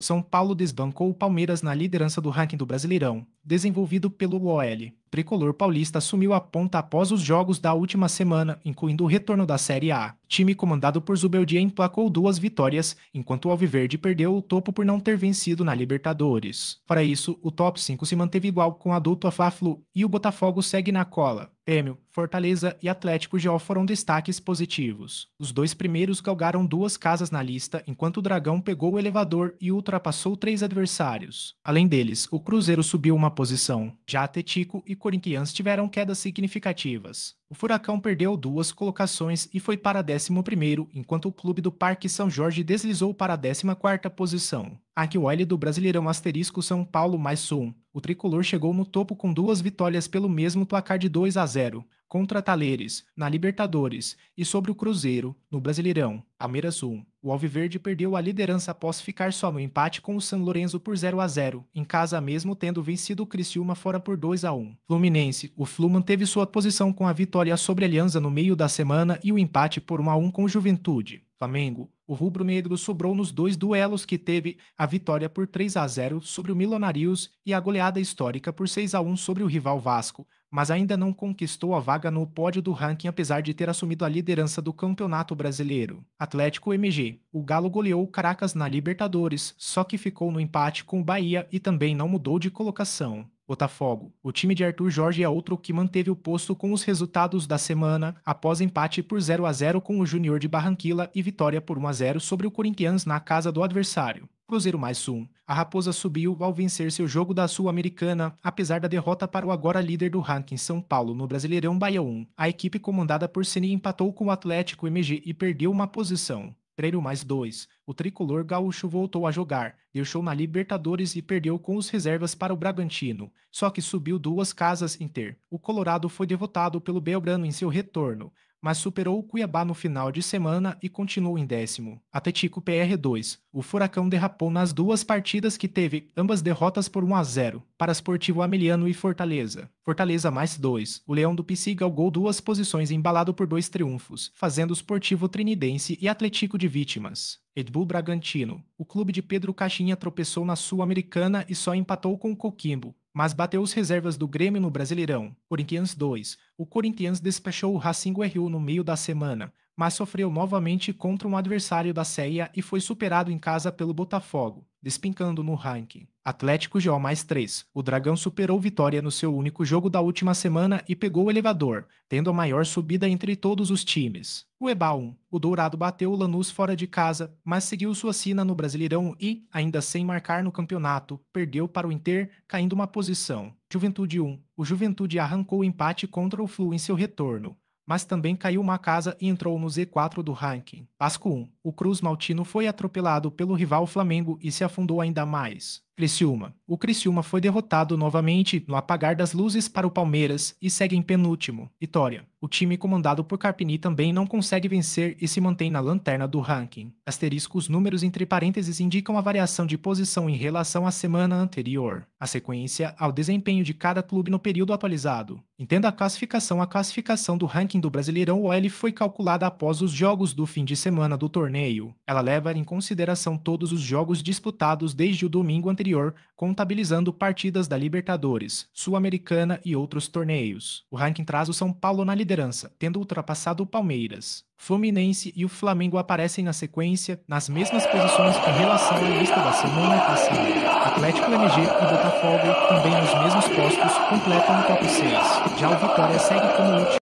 São Paulo desbancou o Palmeiras na liderança do ranking do Brasileirão, desenvolvido pelo OL. O tricolor paulista assumiu a ponta após os jogos da última semana, incluindo o retorno da Série A. O time comandado por Zubeldia emplacou 2 vitórias, enquanto o Alviverde perdeu o topo por não ter vencido na Libertadores. Fora isso, o top 5 se manteve igual com a dupla Fla-Flu e o Botafogo segue na cola. Grêmio, Fortaleza e Atlético já foram destaques positivos. Os 2 primeiros galgaram 2 casas na lista, enquanto o Dragão pegou o elevador e ultrapassou 3 adversários. Além deles, o Cruzeiro subiu uma posição. Já Atlético e Corinthians tiveram quedas significativas. O Furacão perdeu 2 colocações e foi para 11º, enquanto o Clube do Parque São Jorge deslizou para a 14ª posição. Aqui o L do Brasileirão asterisco São Paulo mais 1. O tricolor chegou no topo com 2 vitórias pelo mesmo placar de 2-0, contra Talheres, na Libertadores, e sobre o Cruzeiro, no Brasileirão, Palmeiras 1. O Alviverde perdeu a liderança após ficar só no empate com o São Lourenço por 0-0, em casa mesmo tendo vencido o Criciúma fora por 2-1. Fluminense, o Flu manteve sua posição com a vitória sobre a Alianza no meio da semana e o empate por 1-1 com o Juventude. Flamengo, o rubro-negro sobrou nos 2 duelos que teve a vitória por 3-0 sobre o Milionários e a goleada histórica por 6-1 sobre o rival Vasco, mas ainda não conquistou a vaga no pódio do ranking apesar de ter assumido a liderança do Campeonato Brasileiro. Atlético MG, o Galo goleou o Caracas na Libertadores, só que ficou no empate com o Bahia e também não mudou de colocação. Botafogo, o time de Arthur Jorge é outro que manteve o posto com os resultados da semana, após empate por 0-0 com o Júnior de Barranquilla e vitória por 1-0 sobre o Corinthians na casa do adversário. Cruzeiro mais 1. A Raposa subiu ao vencer seu jogo da Sul-Americana, apesar da derrota para o agora líder do ranking São Paulo no Brasileirão Bahia 1. A equipe comandada por Ceni empatou com o Atlético MG e perdeu uma posição. Treino mais 2. O tricolor gaúcho voltou a jogar, deu show na Libertadores e perdeu com os reservas para o Bragantino, só que subiu 2 casas Inter. O Colorado foi derrotado pelo Belgrano em seu retorno, mas superou o Cuiabá no final de semana e continuou em 10º. Atlético PR2. O Furacão derrapou nas 2 partidas que teve, ambas derrotas por 1-0, para Sportivo Ameliano e Fortaleza. Fortaleza mais 2. O Leão do Pici galgou 2 posições embalado por 2 triunfos, fazendo o Sportivo Trinidense e Atlético de vítimas. Red Bull Bragantino. O clube de Pedro Caixinha tropeçou na Sul-Americana e só empatou com o Coquimbo, mas bateu os reservas do Grêmio no Brasileirão. Corinthians 2. O Corinthians despachou o Racing RU no meio da semana, mas sofreu novamente contra um adversário da Série e foi superado em casa pelo Botafogo, despencando no ranking. Atlético GO mais 3. O Dragão superou Vitória no seu único jogo da última semana e pegou o elevador, tendo a maior subida entre todos os times. O EBA 1. O Dourado bateu o Lanús fora de casa, mas seguiu sua sina no Brasileirão e, ainda sem marcar no campeonato, perdeu para o Inter, caindo uma posição. Juventude 1. O Juventude arrancou o empate contra o Flu em seu retorno, mas também caiu uma casa e entrou no Z4 do ranking. Vasco 1. O Cruz Maltino foi atropelado pelo rival Flamengo e se afundou ainda mais. Criciúma. O Criciúma foi derrotado novamente no apagar das luzes para o Palmeiras e segue em penúltimo. Vitória. O time comandado por Carpini também não consegue vencer e se mantém na lanterna do ranking. Asterisco, os números entre parênteses indicam a variação de posição em relação à semana anterior. A sequência ao desempenho de cada clube no período atualizado. Entenda a classificação do ranking do Brasileirão OL foi calculada após os jogos do fim de semana do torneio. Ela leva em consideração todos os jogos disputados desde o domingo anterior, contabilizando partidas da Libertadores, Sul-Americana e outros torneios. O ranking traz o São Paulo na liderança, tendo ultrapassado o Palmeiras. Fluminense e o Flamengo aparecem na sequência, nas mesmas posições com relação à lista da semana passada. Atlético MG e Botafogo, também nos mesmos postos, completam o top 6. Já o Vitória segue como último.